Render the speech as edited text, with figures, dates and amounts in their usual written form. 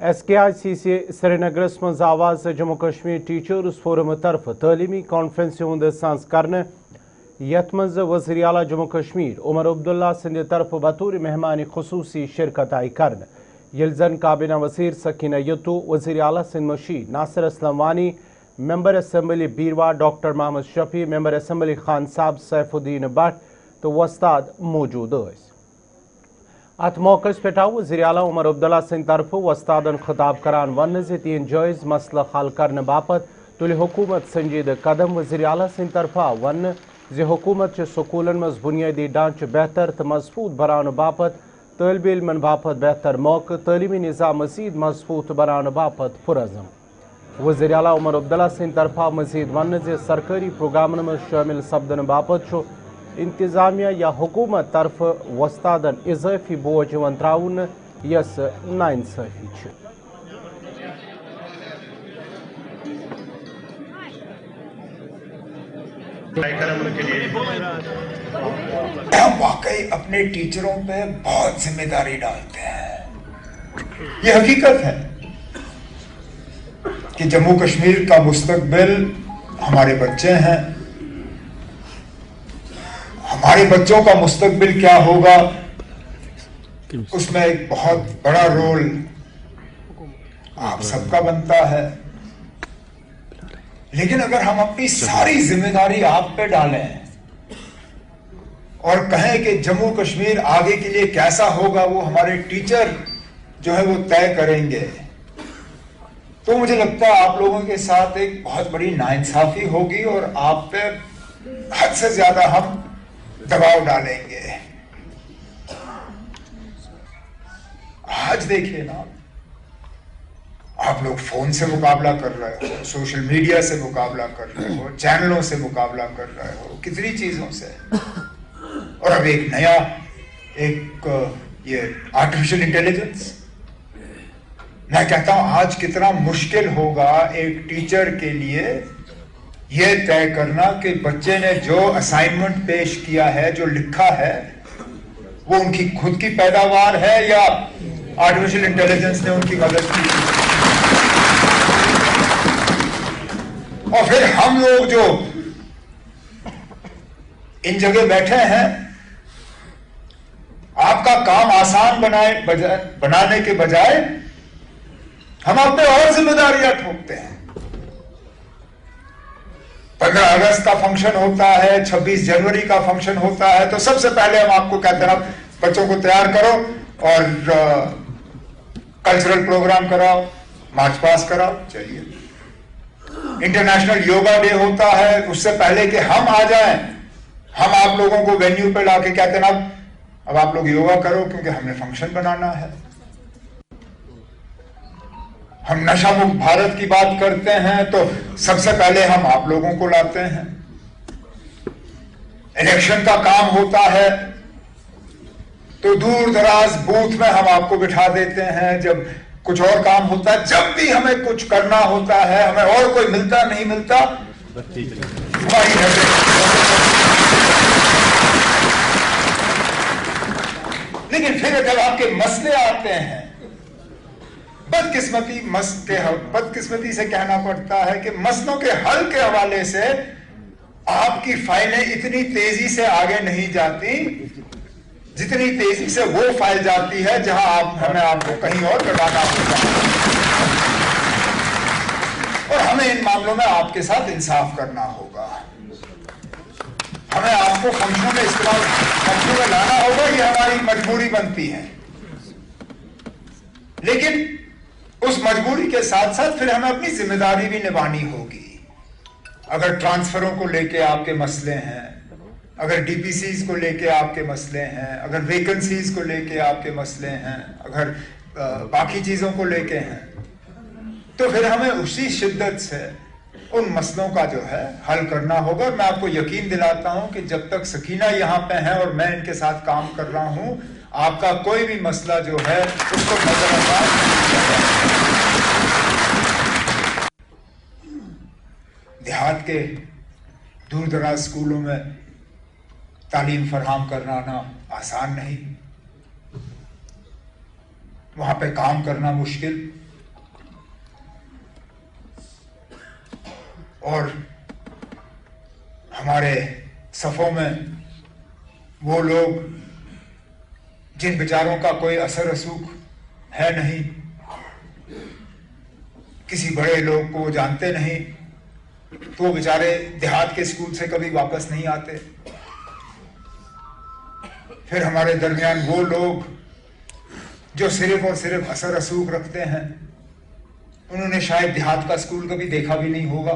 SKICC श्रीनगरस मज आवाज Jammu Kashmir teachers forum तरफ तलीमी कॉन्फ्रेंस सांस कर यथ मज वज़ीर आला जम्मू कश्मीर उमर अब्दुल्ला सिंध तरफ बतौर मेहमान खसूसी शिरकत आई कर यन काबिना वज़ीर सकीना यत्तू वज़ीर आला सिंध मशीद Nasir Aslam Wani member assembly Beerwah doctor Mohammad Shafi member assembly Khan Sahab Saifuddin Bhatt तो वस्ताद मौजूद। अत मौके पे वज़ीर आला उमर अब्दुल्ला सिंध तरफ वस्तादन खिताब करान वन तीन जायज़ मसला हल करने बापत तुल हुकूमत संजीद कदम। वज़ीर आला सिंध तरफा वन जे हुकूमत स्कूलन मज बुनियादी ढांचे बेहतर तो मजबूत बनाने बापत तलब इल्मन बापत बेहतर मौके तलीमी निज़ाम मज़ीद मजबूत बनाने बापत पुरज़म। वज़ीर आला उमर अब्दुल्ला सिंध तरफा मज़ीद वन जे सरकारी प्रोग्रामन में शामिल सपदन बापत इंतजामिया या हुकूमत तरफ वस्तादन इजाफी बोझ वन त्राउन यस नाइंसाफी हम वाकई अपने टीचरों पे बहुत जिम्मेदारी डालते हैं। ये हकीकत है कि जम्मू कश्मीर का मुस्तकबिल हमारे बच्चे हैं। हमारे बच्चों का मुस्तकबिल क्या होगा उसमें एक बहुत बड़ा रोल आप सबका बनता है। लेकिन अगर हम अपनी सारी जिम्मेदारी आप पे डालें और कहें कि जम्मू कश्मीर आगे के लिए कैसा होगा वो हमारे टीचर जो है वो तय करेंगे, तो मुझे लगता है आप लोगों के साथ एक बहुत बड़ी नाइंसाफी होगी और आप पे हद से ज्यादा हम दबाव डालेंगे। आज देखिए ना, आप लोग फोन से मुकाबला कर रहे हो, सोशल मीडिया से मुकाबला कर रहे हो, चैनलों से मुकाबला कर रहे हो, कितनी चीजों से। और अब एक नया ये आर्टिफिशियल इंटेलिजेंस, मैं कहता हूं आज कितना मुश्किल होगा एक टीचर के लिए यह तय करना कि बच्चे ने जो असाइनमेंट पेश किया है, जो लिखा है, वो उनकी खुद की पैदावार है या आर्टिफिशियल इंटेलिजेंस ने उनकी मदद की। और फिर हम लोग जो इन जगह बैठे हैं, आपका काम आसान बनाने के बजाय हम आप पे और जिम्मेदारियां ठोकते हैं। 15 अगस्त का फंक्शन होता है, 26 जनवरी का फंक्शन होता है, तो सबसे पहले हम आपको कहते हैं बच्चों को तैयार करो और कल्चरल प्रोग्राम कराओ, मार्च पास कराओ। चलिए, इंटरनेशनल योगा डे होता है, उससे पहले कि हम आ जाएं, हम आप लोगों को वेन्यू पे लाके कहते हैं अब आप लोग योगा करो क्योंकि हमने फंक्शन बनाना है। हम नशा मुक्त भारत की बात करते हैं तो सबसे पहले हम आप लोगों को लाते हैं। इलेक्शन का काम होता है तो दूर दराज बूथ में हम आपको बिठा देते हैं। जब कुछ और काम होता है, जब भी हमें कुछ करना होता है, हमें और कोई मिलता नहीं मिलता, हमारी लेकिन फिर जब आपके मसले आते हैं, बदकिस्मती से कहना पड़ता है कि मसलों के हल के हवाले से आपकी फाइलें इतनी तेजी से आगे नहीं जाती जितनी तेजी से वो फाइल जाती है जहां हमें आपको कहीं और कटाना होता है। और हमें इन मामलों में आपके साथ इंसाफ करना होगा। हमें आपको फंक्शनों में लाना होगा, ये हमारी मजबूरी बनती है। लेकिन उस मजबूरी के साथ साथ फिर हमें अपनी जिम्मेदारी भी निभानी होगी। अगर ट्रांसफरों को लेके आपके मसले हैं, अगर डीपीसीज को लेके आपके मसले हैं, अगर वैकेंसीज को लेके आपके मसले हैं, अगर बाकी चीजों को लेके हैं, तो फिर हमें उसी शिद्दत से उन मसलों का जो है हल करना होगा। मैं आपको यकीन दिलाता हूं कि जब तक सकीना यहां पे है और मैं इनके साथ काम कर रहा हूं, आपका कोई भी मसला जो है उसको नजरअंदाज नहीं किया जाएगा। देहात के दूर दराज स्कूलों में तालीम फराहम कराना आसान नहीं, वहां पे काम करना मुश्किल। और हमारे सफ़ों में वो लोग जिन बेचारों का कोई असर रसूख है नहीं, किसी बड़े लोग को वो जानते नहीं, तो वो बेचारे देहात के स्कूल से कभी वापस नहीं आते। फिर हमारे दरमियान वो लोग जो सिर्फ और सिर्फ असर रसूख रखते हैं, उन्होंने शायद देहात का स्कूल कभी देखा भी नहीं होगा,